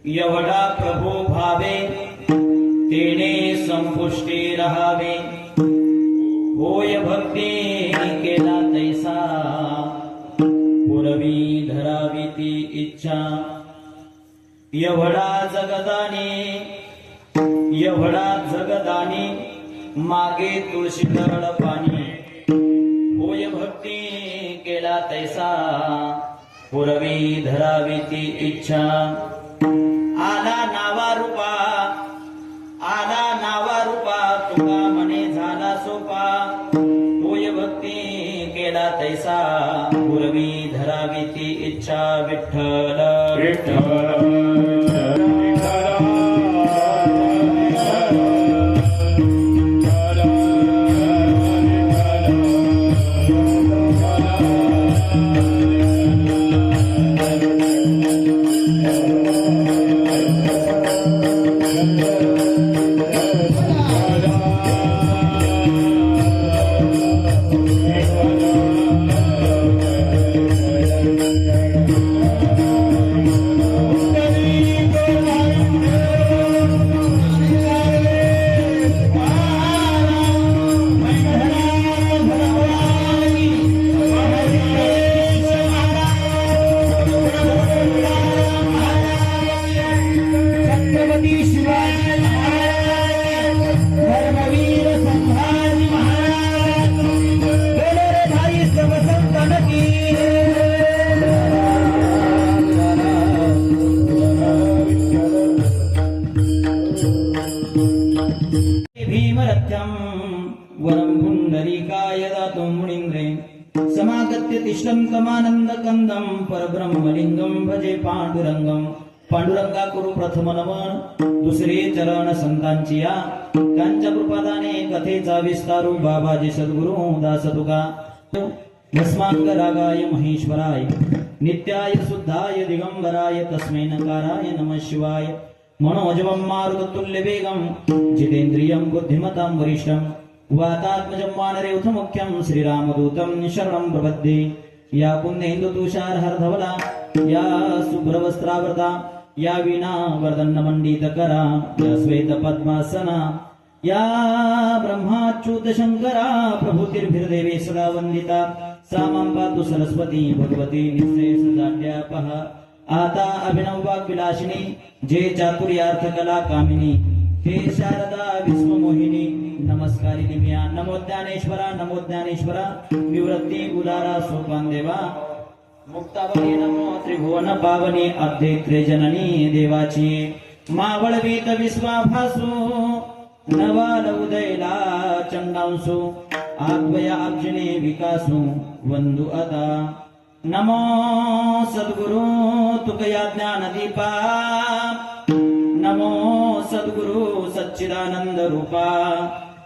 एवढा प्रभू भावे तेने संपुष्टी रहावे होय भक्ती केला तैसा पुरवी धरावी ती इच्छा एवढा जगदानी मागे तुळशी तळ पाणी होय भक्ती केला तैसा पुरवी धरावी ती इच्छा आला नावा रूपा तुका मने झाला सोपा होय भक्ती केला तैसा पुरवी धरावी ती इच्छा विठ्ठल विठ्ठल परब्रह्मलिंगम भजे पांडुरंगम. पांडुरंगा करू प्रथम नमन, दुसरे चरण संतांची या. त्यांच्या कृपादाने कथेचा विस्तारू बाबाजी सद्गुरु दास तुका. भस्मांग रागाय महेश्वराय, नित्याय शुद्धाय दिगंबराय, तस्मै नकाराय नमः शिवाय. मनोजवं मारुततुल्य वेगं, जितेन्द्रियं बुद्धिमतां वरिष्ठं. वातात्मजं वानरेवथ मुख्यं, श्रीरामदूतं शरणं प्रपद्ये. या पुण्येन्दु तुषार हरधवला, या शुभ्रवस्त्रावृता, या वीणा वर्दन्नमण्डित करा, या श्वेत पद्मासना, या ब्रह्माच्युत शंकरा, प्रभूतिर्भिर्देवी सदा वंदिता. सा मां पातु सरस्वती भगवती निःशेष जाड्यापः. आता अभिनव वाग्विलासिनी, जे चातुर्यार्थ कला कामिनी, हे शारदा विश्वमोहिनी. नमस्कारिणी मिया. नमो ज्ञानेश्वरा, नमो ज्ञानेश्वरा. निवृत्ती गुलारा सोपान देवा. मुक्तावली नमो त्रिभुवन पावनी, अध्येत्रे जननी देवाची. मावळवीत विश्वाभासू, नवाल उदयला चंडांसु. आत्मया अब्जने विकासू, वंदु आता. नमो सद्गुरु तुकया ज्ञानदीपा, नमो सद्गुरु सच्चिदानंद रूपा.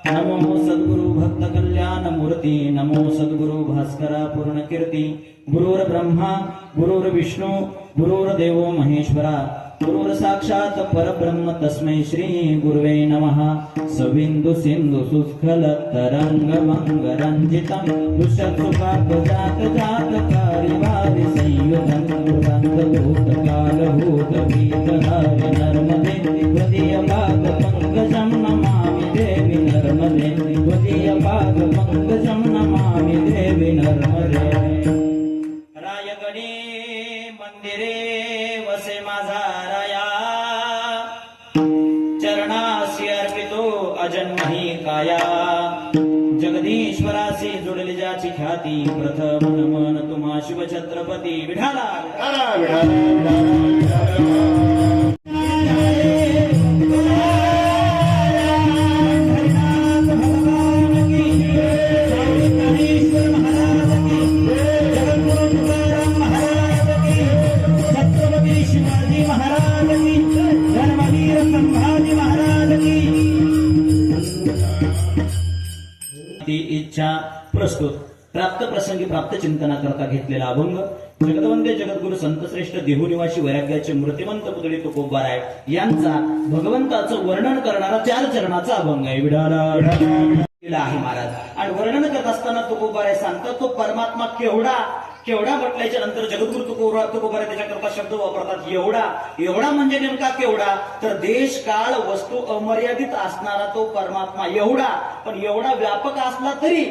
नमो सद्गुरु भक्त कल्याण मूर्ती, नमो सद्गुरु भास्करा पूर्ण कीर्ती. गुरुर् ब्रह्मा गुरुर्विष्णू गुरुर्देवो महेश्वरा, गुरुर् साक्षात परब्रह्म तस्मै श्री गुरुवे नमः. सविंदु सिंधु सुस्खल तरंग मंग रंजितम, दुष्टसुपाप जात जात कारिवारि संयुधं. भूत काल भूत भीत हरि नर्मदे, त्वदीय पाद पंकजं नमामि देवी नर्मदे. त्वदीय पाद पंकजं नमामि देवी नर्मदे. रायगणी मंदिरे वसे माझा राया, चरणासी अर्पितो अजन्मही काया. जगदीश्वरासी जुडली ज्याची ख्याती, प्रथम नमन तुम्हा शिवछत्रपती विठाला. इच्छा प्रस्तुत. प्राप्त प्रसंगी प्राप्त चिंतना करता घेतलेला अभंग. जगदवंदे जगद्गुरु संतश्रेष्ठ देहुनिवासी वैराग्याचे मूर्तिमंत पुतळे तुकोबाराय यांचा भगवंताचं वर्णन करणारा 4 चरणाचा अभंग आहे. विडाला आहे महाराज. आणि वर्णन करत असताना तुकोबाराय सांगतात तो परमात्मा केवढा केवढा म्हटल्याच्या नंतर जगद्गुरु तुकोबाराय त्याच्याकरता शब्द वापरतात. एवढा एवढा म्हणजे नेमका केवढा, तर देश काळ वस्तू अमर्यादित असणारा तो परमात्मा एवढा. पण एवढा व्यापक असला तरी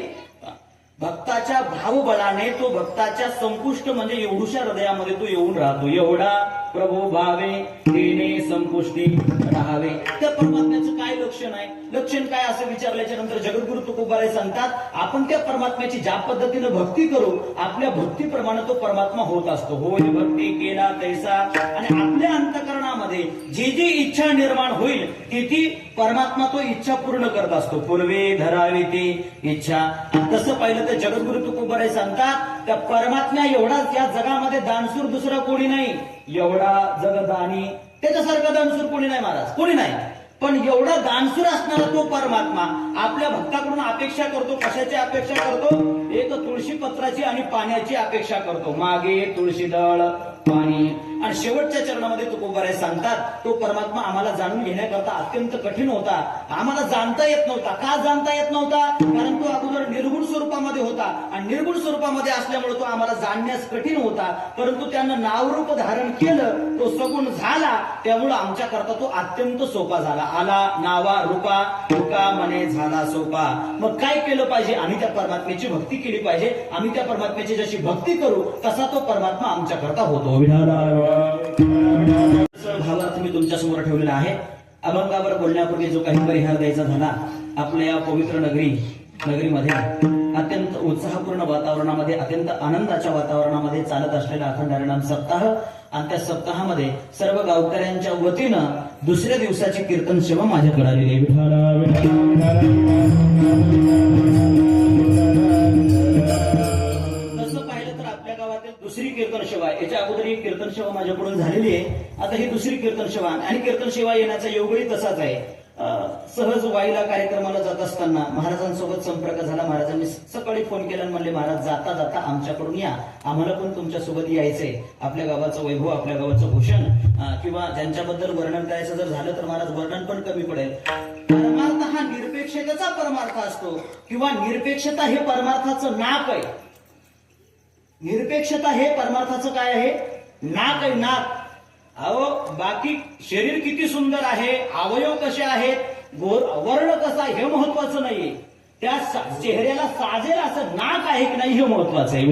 भक्ताच्या भावबळाने तो भक्ताच्या संपुष्ट म्हणजे एवढूशा हृदयामध्ये तो येऊन राहतो. एवढा प्रभू भावे तेने संपुष्टी राहावे. त्या परमात्म्याचं काय लक्षण आहे, लक्षण काय असं विचारल्याच्या नंतर जगद्गुरु तुकोबाराय सांगतात आपण त्या परमात्म्याची ज्या पद्धतीनं भक्ती करू आपल्या भक्तीप्रमाणे तो परमात्मा होत असतो. होय भक्ती केला तैसा. आणि आपल्या अंतकरणामध्ये जी जी इच्छा निर्माण होईल ती परमात्मा तो इच्छा पूर्ण करत असतो. पूर्वे धरावी ती इच्छा. तसं पाहिलं तर जगद्गुरु तुकोबाराय सांगतात त्या परमात्मा एवढाच या जगामध्ये दानसूर दुसरा कोणी नाही. एवढा जगदानी त्याच्यासारखा दानसूर कोणी नाही महाराज, कोणी नाही. पण एवढा दानसूर असणारा तो परमात्मा आपल्या भक्ताकडून अपेक्षा करतो. कशाची अपेक्षा करतो, एक तुळशी पत्राची आणि पाण्याची अपेक्षा करतो. मागे तुळशी दळ पाणी. आणि शेवटच्या चरणामध्ये तुकोबाराय सांगतात तो परमात्मा आम्हाला जाणून घेण्याकरता अत्यंत कठीण होता. आम्हाला जाणता येत नव्हता. का जाणता येत नव्हता, कारण तो अगोदर निर्गुण स्वरूपामध्ये होता आणि निर्गुण स्वरूपामध्ये असल्यामुळे तो आम्हाला जाणण्यास कठीण होता. परंतु त्यानं नावरूप धारण केलं, तो सगुण झाला, त्यामुळे आमच्या करता तो अत्यंत सोपा झाला. आला नावा रूपा तुका मने झाला सोपा. मग काय केलं पाहिजे, आम्ही त्या परमात्म्याची भक्ती केली पाहिजे. आम्ही त्या परमात्म्याची जशी भक्ती करू तसा तो परमात्मा आमच्या करता होतो. भावार्थ मी तुमच्या समोर ठेवलेला आहे. अभंगावर बोलण्यापूर्वी जो काही परिहार द्यायचा झाला, आपल्या या पवित्र नगरीमध्ये अत्यंत उत्साहपूर्ण वातावरणामध्ये अत्यंत आनंदाच्या वातावरणामध्ये चालत असलेला अखंड हरिनाम सप्ताह. आणि त्या सप्ताहामध्ये सर्व गावकऱ्यांच्या वतीनं दुसऱ्या दिवसाची कीर्तन सेवा माझ्याकडे आलेली आहे. तसं पाहिलं तर आपल्या गावातील दुसरी कीर्तन सेवा. याच्या अगोदर ही कीर्तन सेवा माझ्याकडून झालेली आहे. आता ही दुसरी कीर्तन सेवा आणि कीर्तन सेवा येण्याचा योगही तसाच आहे. सहज वाईला कार्यक्रमाला जात असताना महाराजांसोबत संपर्क झाला. महाराजांनी सकाळी फोन केला आणि म्हणले, महाराज जाता जाता आमच्याकडून या, आम्हाला पण तुमच्या सोबत यायचंय. आपल्या गावाचं वैभव, आपल्या गावाचं भूषण किंवा ज्यांच्याबद्दल वर्णन करायचं जर झालं तर महाराज वर्णन पण कमी पडेल. परमार्थ हा निरपेक्षतेचा परमार्थ असतो किंवा निरपेक्षता हे परमार्थाचं नाक आहे. निरपेक्षता हे परमार्थाचं काय आहे? नाक आहे, नाक. अहो बाकी शरीर किती सुंदर आहे, अवयव कसे आहेत, वर्ण कसा हे महत्वाचं नाहीये. त्या चेहऱ्याला साजेल असं नाक आहे की नाही हे महत्वाचं आहे.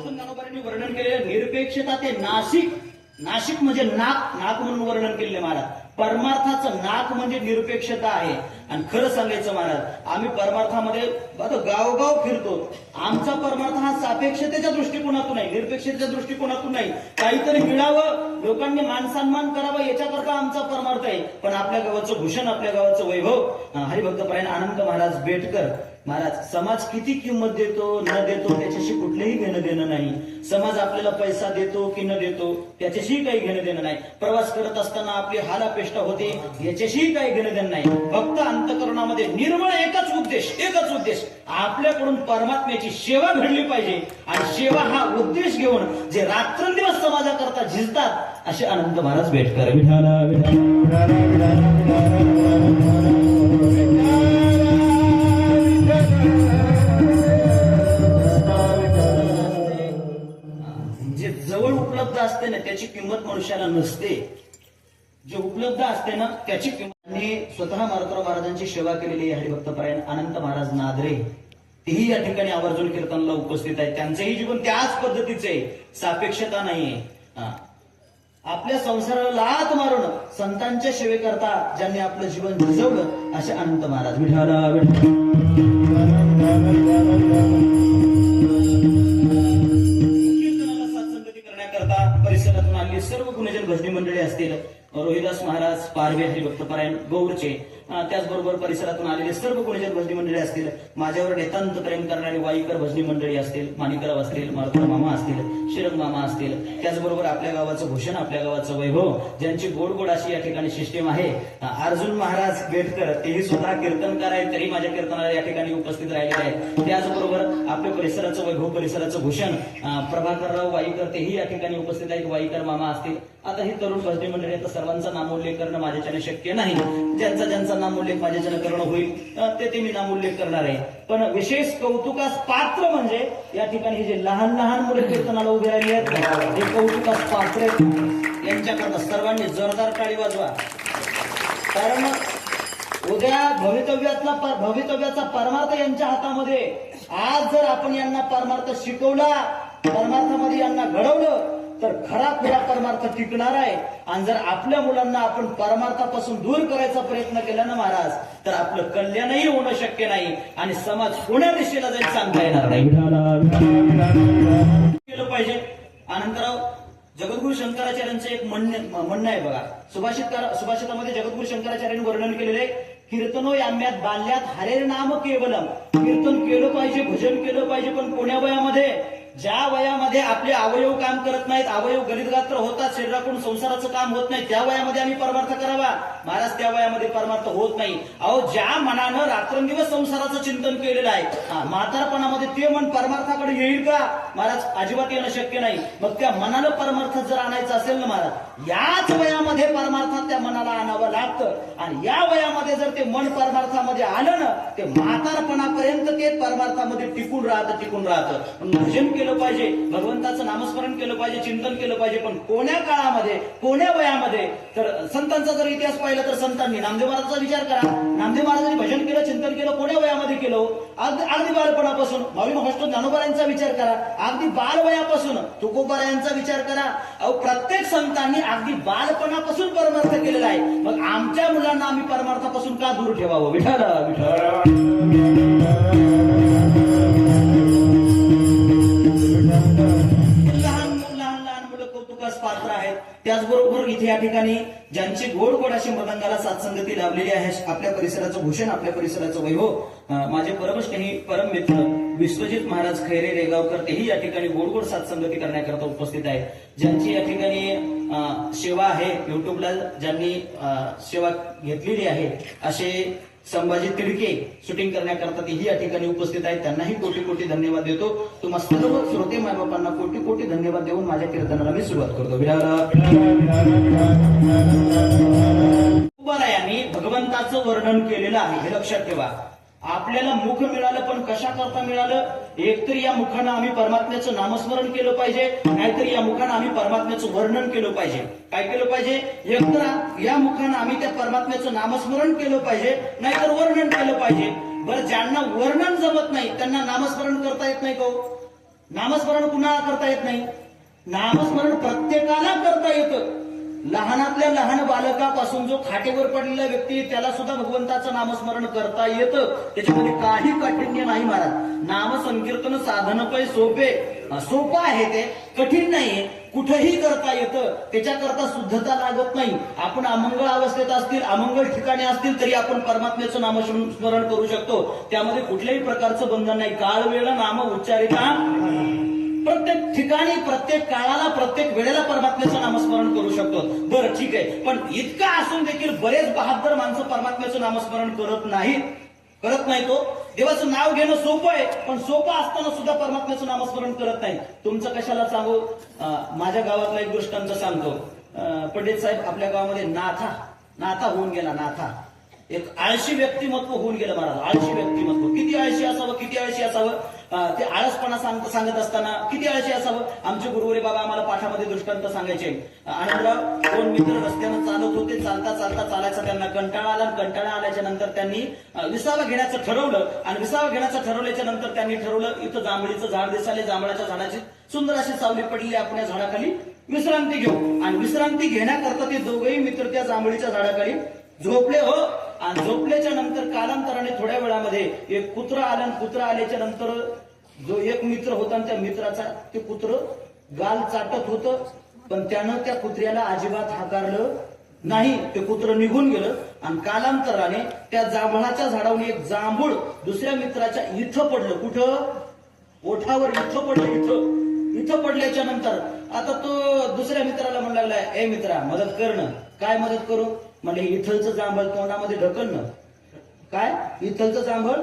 ज्ञानोबांनी वर्णन केलेलं निरपेक्षता ते नाशिक. नाशिक म्हणजे नाक, नाक म्हणून वर्णन केलेले महाराज. परमार्थाचं नाक म्हणजे निरपेक्षता आहे. आणि खरं सांगायचं महाराज, आम्ही परमार्थामध्ये गावगाव फिरतो. आमचा परमार्थ हा सापेक्षतेच्या दृष्टिकोनातून आहे, निरपेक्षतेच्या दृष्टिकोनातून नाही. काहीतरी मिळावं, लोकांनी मान सन्मान करावं याच्याकरता आमचा परमार्थ आहे. पण आपल्या गावाचं भूषण, आपल्या गावाचं वैभव. हरिभक्तपरायण आनंद महाराज बेटकर महाराज, समाज किती किंमत देतो न देतो त्याच्याशी कुठलेही घेणं देणं नाही. समाज आपल्याला पैसा देतो की न देतो त्याच्याशी काही घेणं देणं नाही. प्रवास करत असताना आपली हालापेष्टा होते याच्याशी काही घेणं देणं नाही. फक्त अंतःकरणामध्ये निर्मळ एकच उद्देश, आपल्याकडून परमात्म्याची सेवा घडली पाहिजे. आणि सेवा हा उद्देश घेऊन जे रात्रंदिवस समाजाकरता झिजतात असे आनंद महाराज बेटकर. जे जवळ उपलब्ध असते ना त्याची किंमत मनुष्याला नसते. जे उपलब्ध असते ना त्याची किंमत. स्वतः मारुतराव महाराजांची सेवा केलेली हरिभक्तपरायण अनंत महाराज नादरे तेही या ठिकाणी आवर्जून कीर्तनला उपस्थित आहेत. त्यांचंही जीवन त्याच पद्धतीचे, सापेक्षता नाहीये. आपल्या संसाराला लात मारून संतांच्या सेवेकरता ज्यांनी आपलं जीवन झिजवलं असे अनंत महाराज. कीर्तनाला साथसंगती करण्याकरता परिसरातून आलेली सर्व गुणजन भजनी मंडळी असतील, रोहिदास महाराज पारवे हरिभक्तपरायण गौरचे, त्याचबरोबर परिसरातून आलेले सर्व गुणजन भजनी मंडळी असतील, माझ्यावर नितांत प्रेम करणारी वाईकर भजनी मंडळी असतील, माणिकराव असतील, मारुतराव मामा असतील, शिरंग मामा असतील, त्याचबरोबर आपल्या गावाचं भूषण, आपल्या गावाचं वैभव, ज्यांची गोड गोड अशी या ठिकाणी सिस्टीम आहे. अर्जुन महाराज बेटकर तेही स्वतः कीर्तनकार आहेत, तरी माझ्या कीर्तनाला या ठिकाणी उपस्थित राहिलेले आहेत. त्याचबरोबर आपल्या परिसराचं वैभव, परिसराचं भूषण प्रभाकरराव वाईकर तेही या ठिकाणी उपस्थित आहेत, वाईकर मामा असतील. आता ही तरुण भजनी मंडळी, आता सर्वांचा नामोल्लेख करणं माझ्याच्याने शक्य नाही. ज्यांचा नामोल्लेख माझ्याच्याने करणं होईल ते मी नामोल्लेख करणार आहे. पण विशेष कौतुकास पात्र म्हणजे या ठिकाणी जे लहान लहान मुले कीर्तनाला उभे राहिली आहेत ते कौतुकास पात्र आहेत. यांच्याकरता सर्वांनी जोरदार टाळी वाजवा. कारण उद्या भवितव्याचा परमार्थ यांच्या हातामध्ये. आज जर आपण यांना परमार्थ शिकवला, परमार्थामध्ये यांना घडवलं तर खरा परमार्थ टिकणार आहे. आणि जर आपल्या मुलांना आपण परमार्थापासून दूर करायचा प्रयत्न केला ना महाराज, तर आपलं कल्याणही होणं शक्य नाही आणि समाज कोण्या दिशेला जाईल सांगता येणार नाही. केलं पाहिजे. अनंतराव जगद्गुरु शंकराचार्यांचं एक म्हणणं आहे बघा. सुभाषितामध्ये जगद्गुरु शंकराचार्यांनी वर्णन केलेले, कीर्तनो याम्यात बाल्यात हरेर नाम केवलम. कीर्तन केलं पाहिजे, भजन केलं पाहिजे, पण कोण्या वयामध्ये? ज्या वयामध्ये आपले अवयव काम करत नाहीत, अवयव गलितगात्र होतात, शरीराकडून संसाराचं काम होत नाही, त्या वयामध्ये आम्ही परमार्थ करावा. महाराज त्या वयामध्ये परमार्थ होत नाही. अहो ज्या मनानं रात्रंदिवस संसाराचं चिंतन केलेलं आहे, म्हातारपणामध्ये ते मन परमार्थाकडे येईल का महाराज? अजिबात येणं शक्य नाही. मग त्या मनानं परमार्थ जर आणायचं असेल ना महाराज, याच वयामध्ये परमार्थात त्या मनाला आणावं लागतं. आणि या वयामध्ये जर ते मन परमार्थामध्ये आलं ना, ते म्हातारपणापर्यंत ते परमार्थामध्ये टिकून राहतं. भजन केलं पाहिजे, भगवंताचं नामस्मरण केलं पाहिजे, चिंतन केलं पाहिजे, पण कोण्या काळामध्ये, कोण्या वयामध्ये? तर संतांचा जर इतिहास पाहिला तर संतांनी, नामदेव महाराजांचा विचार करा, नामदेव महाराजांनी भजन केलं, चिंतन केलं, कोण्या वयामध्ये केलं? अगदी बालपणापासून. भावी महाराष्ट्र ज्ञानोबारायांचा विचार करा, अगदी बालवयापासून. तुकोबारायांचा विचार करा. अहो प्रत्येक संतांनी अगदी बालपणापासून परमार्थ केलेला आहे. मग आमच्या मुलांना आम्ही परमार्थापासून का दूर ठेवावं? विठ्ठल लहान मुलं कौतुकास पात्र आहेत. त्याचबरोबर इथे या ठिकाणी ठिकाणी ज्यांची गोड गोड अशी मृदंगाला साथसंगती लाभलेली आहे, आपल्या परिसराचं भूषण, आपल्या परिसराचं वैभव, माझे परमस्नेही परम मित्र विश्वजित महाराज खैरे रेगावकर, तेही या ठिकाणी गोड गोड साथसंगती करण्याकरता उपस्थित आहे. ज्यांची या ठिकाणी सेवा आहे, युट्यूबला ज्यांनी सेवा घेतलेली आहे, असे संभाजी तिडके शूटिंग करण्याकरता तेही या ठिकाणी उपस्थित आहेत. त्यांनाही कोटी कोटी धन्यवाद देतो. तुम्हा सर्व श्रोते मायबापांना कोटी कोटी धन्यवाद देऊन माझ्या कीर्तनाला मी सुरुवात करतो. यांनी भगवंताचं वर्णन केलेलं आहे, हे लक्षात ठेवा. आपल्याला मुख मिळालं, पण कशा करता मिळालं? एकतर या मुखानं आम्ही परमात्म्याचं नामस्मरण केलं पाहिजे, नाहीतर या मुखानं आम्ही परमात्म्याचं वर्णन केलं पाहिजे. काय केलं पाहिजे? एकतर या मुखानं आम्ही त्या परमात्म्याचं नामस्मरण केलं पाहिजे, नाहीतर वर्णन केलं पाहिजे. बरं, ज्यांना वर्णन जमत नाही त्यांना नामस्मरण करता येत नाही का? नामस्मरण कुणाला करता येत नाही? नामस्मरण प्रत्येकाला करता येतं. लहानातल्या लहान बालकापासून जो खाटेवर पडलेला व्यक्ती, त्याला सुद्धा भगवंताचं नामस्मरण करता येतं. त्याच्यामध्ये काही काठिण्य नाही महाराज. नाम संकीर्तन साधन पै सोपे, सोपं आहे, ते कठीण नाहीये, कुठेही करता येतं. त्याच्याकरता शुद्धता लागत नाही. आपण अमंगळ अवस्थेत असतील, अमंगळ ठिकाणी असतील, तरी आपण परमात्म्याचं नामस्मरण करू शकतो. त्यामध्ये कुठल्याही प्रकारचं बंधन नाही. काळ वेळ नाम उच्चारिता, प्रत्येक ठिकाणी, प्रत्येक काळाला, प्रत्येक वेळेला परमात्म्याचं नामस्मरण करू शकतो. बरं, ठीक आहे, पण इतका असून देखील बरेच बहादर माणसं परमात्म्याचं नामस्मरण करत नाहीत. तो देवाचं नाव घेणं सोपं आहे, पण सोपं असताना सुद्धा परमात्म्याचं नामस्मरण करत नाही. तुमचं कशाला सांगू? माझ्या गावातला एक दृष्टांत सांगतो. पंडित साहेब, आपल्या गावामध्ये नाथा होऊन गेला. नाथा एक आळशी व्यक्तिमत्व होऊन गेलं महाराज. आळशी व्यक्तिमत्व, किती आळशी असावं, किती आळशी असावं. ते आळसपणा सांगत असताना किती आळशी असावं. आमचे गुरुवरे बाबा आम्हाला पाठामध्ये दृष्टांत सांगायचे. आनंदराव, दोन मित्र रस्त्यानं चालत होते. चालता चालायचा त्यांना कंटाळा आला. कंटाळा आल्याच्या नंतर त्यांनी विसावा घेण्याचं ठरवलं. आणि विसावा घेण्याचं ठरवल्याच्या नंतर त्यांनी ठरवलं, इथं जांभळीचं झाड दिसाले, जांभळाच्या झाडाची सुंदर अशी सावली पडली, आपण या झाडाखाली विश्रांती घेऊ. आणि विश्रांती घेण्याकरता ते दोघेही मित्र त्या जांभळीच्या झाडाखाली झोपले. हो, आणि झोपल्याच्या नंतर कालांतराने थोड्या वेळामध्ये एक कुत्रा आला. आणि कुत्रा आल्याच्या नंतर जो एक मित्र होता, त्या मित्राचा ते कुत्र गाल चाटत होतं, पण त्यानं त्या कुत्र्याला अजिबात हाकारलं नाही. ते कुत्र निघून गेलं. आणि कालांतराने त्या जांभळाच्या झाडावरून एक जांभूळ दुसऱ्या मित्राच्या इथं पडलं. कुठं? ओठावर इथं पडलं. इथं पडल्याच्या नंतर आता तो दुसऱ्या मित्राला म्हणू लागलाय, ए मित्रा, मदत करणं. काय मदत करू? म्हणजे इथलचं जांभळ तोंडामध्ये ढकलणं. काय? इथलचं जांभळ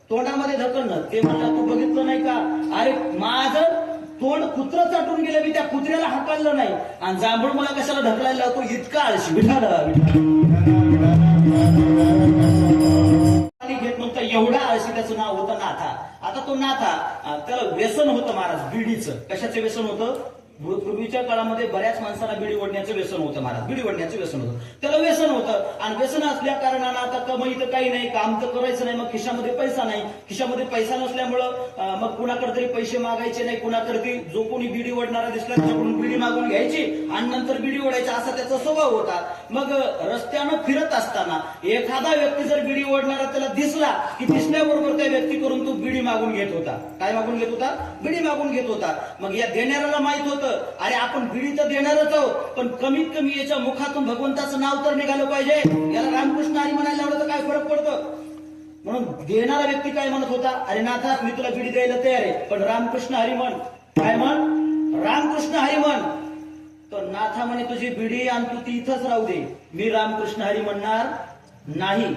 तोंडामध्ये ढकलणं. ते म्हणलं, तू बघितलं नाही का? अरे, माझं तोंड कुत्र चाटून गेलं, मी त्या कुत्र्याला हाकललं नाही, आणि जांभूळ मला कशाला ढकलायला लावतो? इतका आळशी. घेत नव्हता, एवढा आळशी. त्याचं नाव होतं नाथा. आता तो नाथा, त्याला व्यसन होतं महाराज, बिडीचं. कशाचं व्यसन होतं? पूर्वीच्या काळामध्ये बऱ्याच माणसांना बिडी ओढण्याचं व्यसन होतं महाराज. बिडी ओढण्याचं व्यसन होतं, त्याला व्यसन होतं. आणि व्यसन असल्या कारणानं आता कमाई तर काही नाही, काम तर करायचं नाही, मग खिशामध्ये पैसा नाही. खिशामध्ये पैसा नसल्यामुळं मग कुणाकडे तरी पैसे मागायचे नाही. कुणाकडे जो कोणी बिडी ओढणारा दिसला त्याच्याकडून बिडी मागून घ्यायची आणि नंतर बिडी ओढायची, असा त्याचा स्वभाव होता. मग रस्त्यानं फिरत असताना एखादा व्यक्ती जर बिडी ओढणारा त्याला दिसला, की दिसल्याबरोबर त्या व्यक्तीकडून तो बिडी मागून घेत होता. काय मागून घेत होता? बिडी मागून घेत होता. मग या देणाऱ्याला माहित होतं, अरे आपण बिडी तर देणारच आहोत, पण कमीत कमी याच्या मुखातून भगवंताचं नाव तर निघालं पाहिजे. याला रामकृष्ण हरी म्हणायला लावलं तर काय फरक पडतो? म्हणून देणारा व्यक्ती काय म्हणत होता? अरे नाथा, मी तुला बिडी द्यायला तयार आहे, पण रामकृष्ण हरी म्हण. काय म्हण? रामकृष्ण हरी म्हण. तर नाथा म्हणे, तुझी बिडी आणि तू ती इथंच राहू दे, मी रामकृष्ण हरी म्हणणार नाही.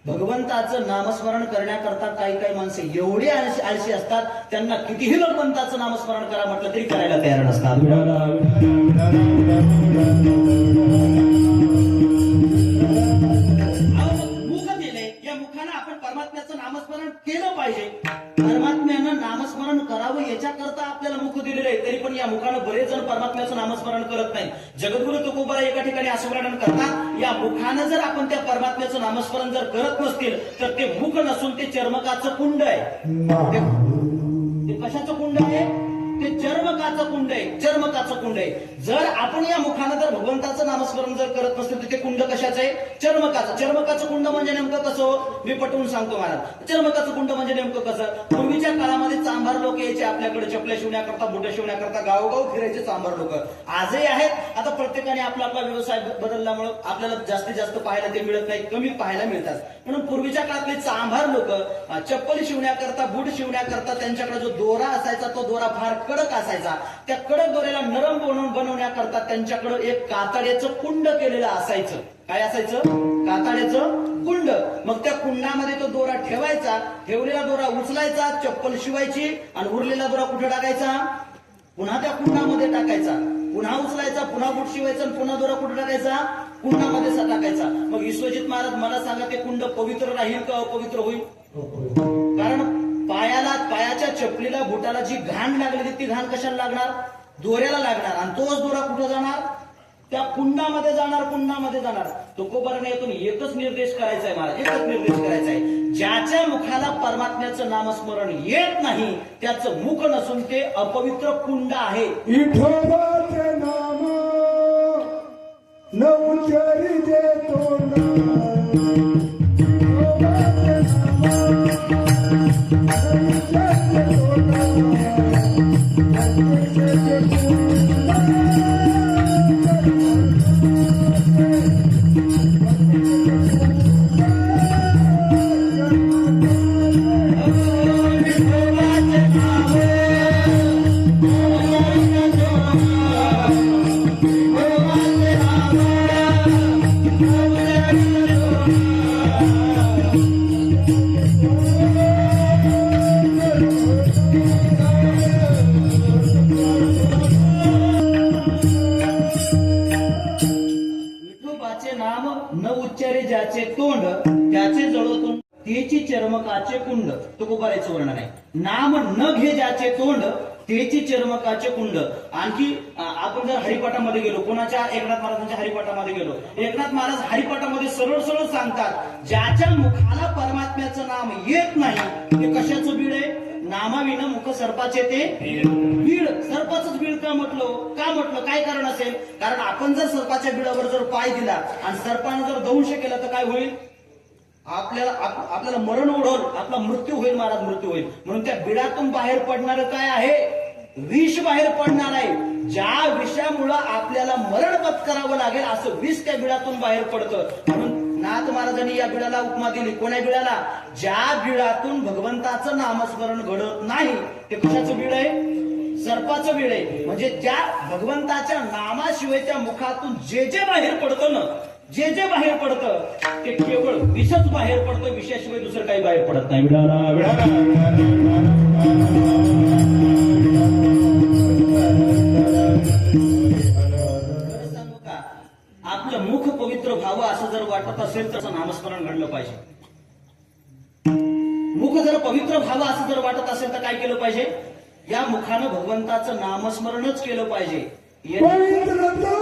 भगवंताचं नामस्मरण करण्याकरता काही काही माणसे एवढे आळशी असतात, त्यांना कितीही भगवंताचं नामस्मरण करा म्हटलं तरी करायला तयार नसतात. मुख दिले, या मुखानं आपण परमात्म्याचं नामस्मरण केलं पाहिजे. परमात्म्यानं नामस्मरण करावं याच्याकरता आपल्याला मुख दिलेलं आहे, तरी पण या मुखानं बरेच जण परमात्म्याचं नामस्मरण करत नाही. जगद्गुरु तुकोबा एका ठिकाणी असं वर्णन करतात, या मुखानं जर आपण त्या परमात्म्याचं नामस्मरण जर करत नसतील तर ते मुख नसून ते चर्मकाचं कुंड आहे. ते कशाचं कुंड आहे? ते चर्मकाचं कुंड आहे. चर्मकाचं कुंड आहे. जर आपण या मुखानं जर भगवंताचं नामस्मरण जर करत नसतील तर ते कुंड कशाचं आहे? चर्मकाचं. चर्मकाचं कुंड म्हणजे नेमकं कसं? मी पटवून सांगतो महाराज. चर्मकाचं कुंड म्हणजे नेमकं कसं? पूर्वीच्या काळामध्ये चांभार लोक यायचे आपल्याकडे चपल्या शिवण्याकरता, बुटं शिवण्याकरता, गावोगाव फिरायचे चांभार लोक आजही आहेत. आता प्रत्येकाने आपला आपला व्यवसाय बदलल्यामुळे आपल्याला जास्तीत जास्त पाहायला ते मिळत नाही, कमी पाहायला मिळतात. म्हणून पूर्वीच्या काळातले चांभार लोक चप्पल शिवण्याकरता, बूट शिवण्याकरता त्यांच्याकडे जो दोरा असायचा तो दोरा फार कडक असायचा. त्या कडक दोऱ्याला नरम बनवण्याकरता त्यांच्याकडे एक कातड्याचं कुंड केलेलं असायचं. काय असायचं? कातड्याचं कुंड. मग त्या कुंडामध्ये तो दोरा ठेवायचा, ठेवलेला दोरा उचलायचा, चप्पल शिवायची आणि उरलेला दोरा कुठे टाकायचा? पुन्हा त्या कुंडामध्ये टाकायचा. पुन्हा उचलायचा, पुन्हा बूट शिवायचा आणि पुन्हा दोरा कुठे टाकायचा? कुंडामध्ये टाकायचा. मग विश्वजित महाराज मला सांगा, ते कुंड पवित्र राहील का अपवित्र होईल? कारण पायाच्या चपलीला, बुटाला जी घाण लागलेली ती घाण कशाला लागणार? दोऱ्याला लागणार. आणि तोच दोरा कुठं जाणार? त्या कुंडामध्ये जाणार, कुंडामध्ये जाणार. तुकोबाराने यातून एकच निर्देश करायचा आहे महाराज, एकच निर्देश करायचा आहे. ज्याच्या मुखाला परमात्म्याचं नामस्मरण येत नाही त्याचं मुख नसून ते अपवित्र कुंड आहे. विठोबाचे नाम न उच्चारी देतो ना. ज्याचे तोंड त्याचे जळोतून तेची चर्मकाचे कुंड. तुकोबाराचं वर्णन आहे. नाम न घे ज्याचे तोंड तेची चर्मकाचे कुंड. आणखी आपण जर हरिपाठामध्ये गेलो, कोणाच्या? एकनाथ महाराजांच्या हरिपाठामध्ये गेलो, एकनाथ महाराज हरिपाठामध्ये सरळ सरळ सांगतात, ज्याच्या मुखाला परमात्म्याचं नाम येत नाही ते कशाचं बीड आहे? नामाविना मुख सर्पाचे ते बीड. सर्पाचंच बीड का म्हटलं? काय कारण असेल? कारण आपण जर सर्पाच्या बिडावर जर पाय दिला आणि सर्पानं जर दंश केला तर काय होईल? आपल्याला मरण ओढवल, आपला मृत्यू होईल महाराज, मृत्यू होईल. म्हणून त्या बिडातून बाहेर पडणार काय आहे? विष बाहेर पडणार आहे. ज्या विषामुळं आपल्याला मरण पत्करावं लागेल असं विष त्या बिडातून बाहेर पडतं. म्हणून नाथ महाराजांनी या बिडाला उपमा दिली. कोण्या बिडाला? ज्या बिडातून भगवंताचं नामस्मरण घडत नाही ते कशाचं बीड आहे? सर्पाचं बीड आहे. म्हणजे ज्या भगवंताच्या नामाशिवाय त्या मुखातून जे जे बाहेर पडतं ना, जे जे बाहेर पडतं ते केवळ विषच बाहेर पडतं, विषयाशिवाय दुसरं काही बाहेर पडत नाही. सांगू का? आपलं मुख पवित्र व्हावं असं जर वाटत असेल तर नामस्मरण घडलं पाहिजे. मुख जर पवित्र व्हावं असं जर वाटत असेल तर काय केलं पाहिजे? या मुखानं भगवंताचं नामस्मरणच केलं पाहिजे. वाणी पुण्यवाता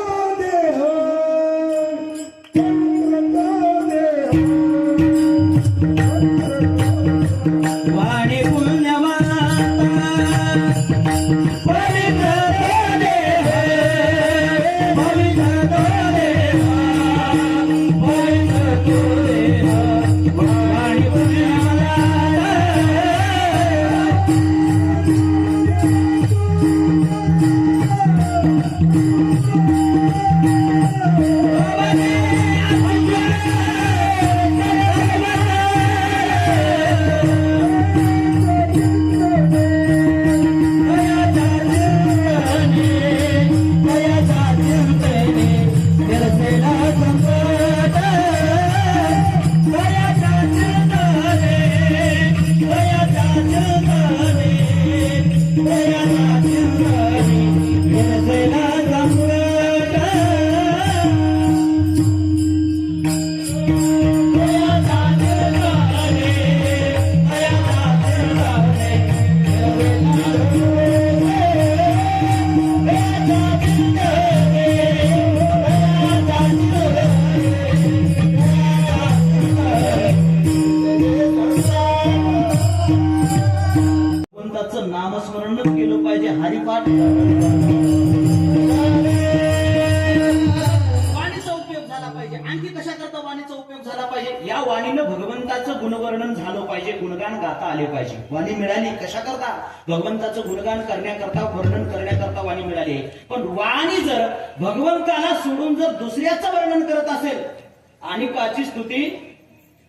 नामस्मरणच केलं पाहिजे. हरिपाठ वाणीचा उपयोग झाला पाहिजे. आणखी कशा करता वाणीचा उपयोग झाला पाहिजे? या वाणीनं भगवंताचं गुणवर्णन झालं पाहिजे, गुणगान गाता आले पाहिजे. वाणी मिळाली कशा करता? भगवंताचं गुणगान करण्याकरता, वर्णन करण्याकरता वाणी मिळाली आहे. पण वाणी जर भगवंताला सोडून जर दुसऱ्याचं वर्णन करत असेल, आणि काची स्तुती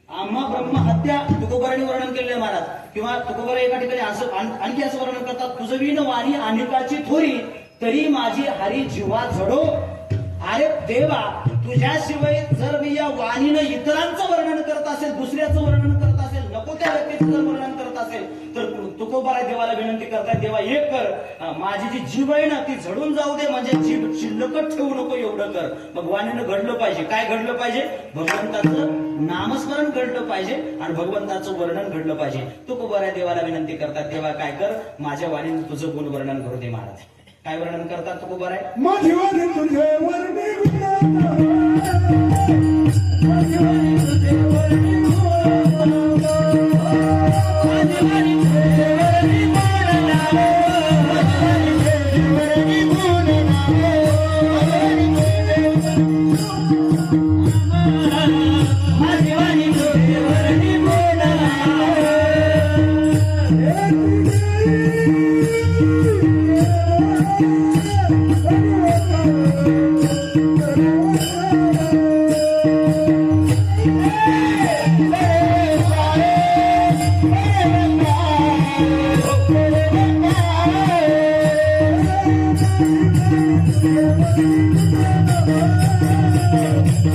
आम्हा ब्रह्म हत्या तुकोबराने वर्णन केलेले महाराज, किंवा तुकोबरा एका ठिकाणी असं आणखी असं वर्णन करतात, तुझं विण वाणी अनेकाची थोरी तरी माझी हरी जीवा झडो. अरे देवा, तुझ्याशिवाय जर मी या वाणीनं इतरांचं वर्णन करत असेल, दुसऱ्याचं वर्णन करत असेल, नको त्या व्यक्तीचं जर वर्णन करत असेल, तर तुकोबरा देवाला विनंती करताय, देवा एक कर, माझी जी जीव आहे ना ती झडून जाऊ दे, म्हणजे जीव शिल्लकच ठेवू नको, एवढं कर. मग वाणीनं घडलं पाहिजे, काय घडलं पाहिजे? भगवंताचं नामस्मरण घडलं पाहिजे आणि भगवंताचं वर्णन घडलं पाहिजे. तुकोबरा देवाला विनंती करतात, देवा काय कर, माझ्या वाणीनं तुझं गुण वर्णन करू दे. महाराज काय वर्णन करतात तुकोबरा? माझी वाणी तुझे वर्णी गुणांना, माझी वाणी तुझे वर्णी गुणांना, माझी वाणी तुझे वर्णी गुणांना, माझी वाणी तुझे वर्णी गुणांना, माझी वाणी तुझे वर्णी गुणांना.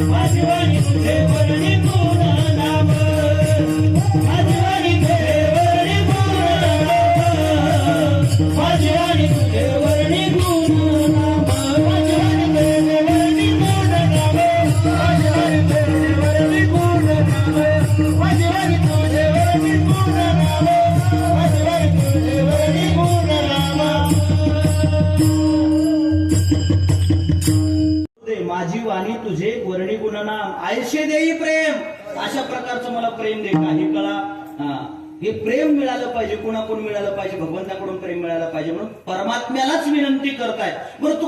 माझी वाणी तुझे वर्णी गुण नाम, माझी वाणी तुझे वर्णी गुण नाम, माझी वाणी तुझे वर्णी गुण नाम, माझी वाणी तुझे वर्णी गुण नाम, माझी वाणी तुझे वर्णी गुण नाम, माझी वाणी तुझे वर्णी गुण नाम, माझी वाणी तुझे वर्णी गुण नाम. माझी वाणी तुझे वर्णी गुणनाम, आयुष्य देई प्रेम. अशा प्रकारचं मला प्रेम दे. काही कळा हे प्रेम मिळालं पाहिजे. कुणाकडून मिळालं पाहिजे? भगवंताकडून प्रेम मिळालं पाहिजे. म्हणून परमात्म्यालाच विनंती करताय. बरं तू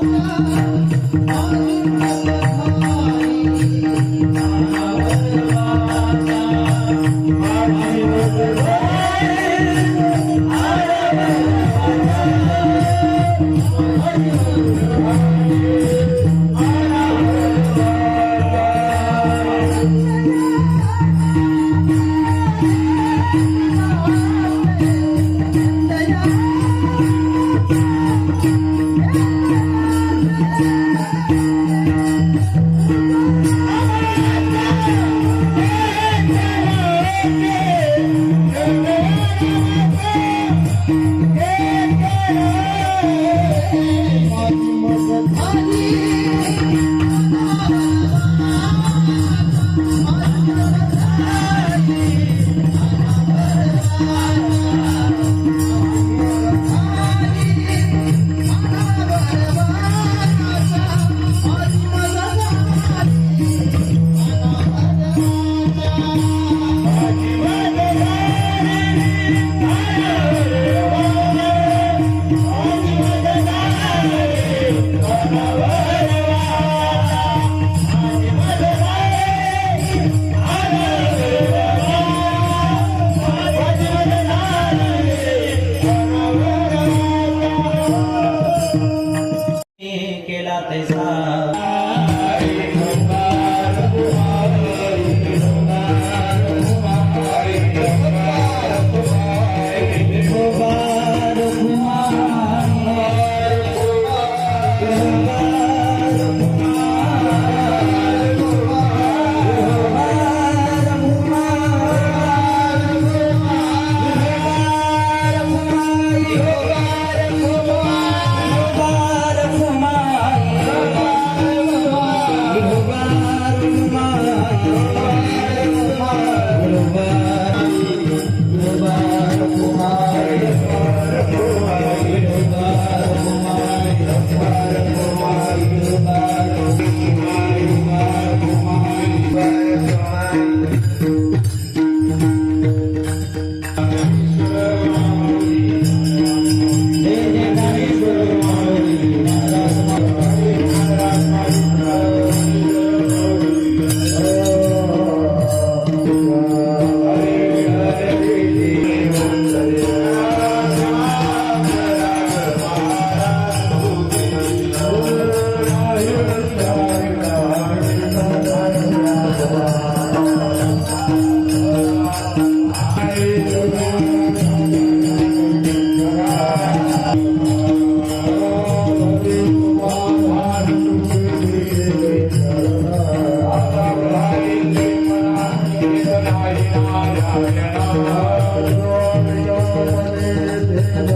Thank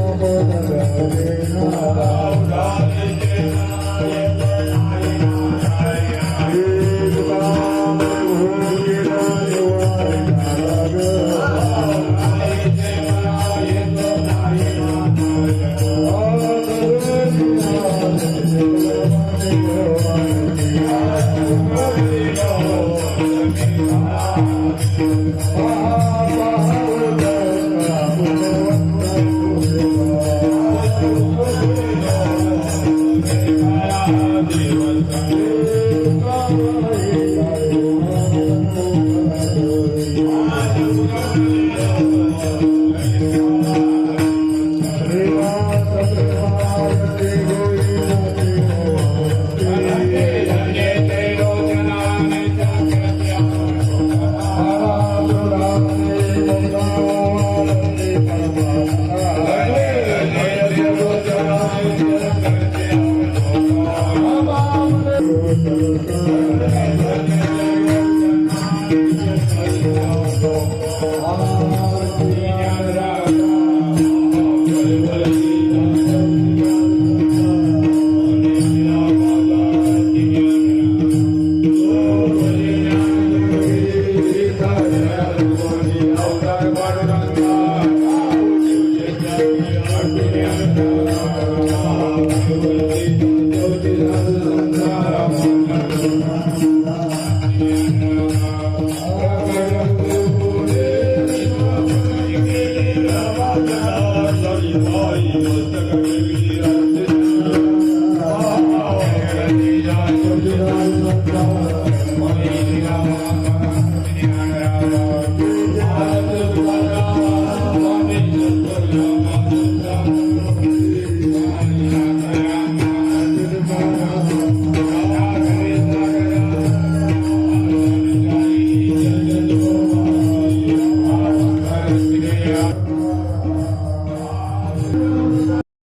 you.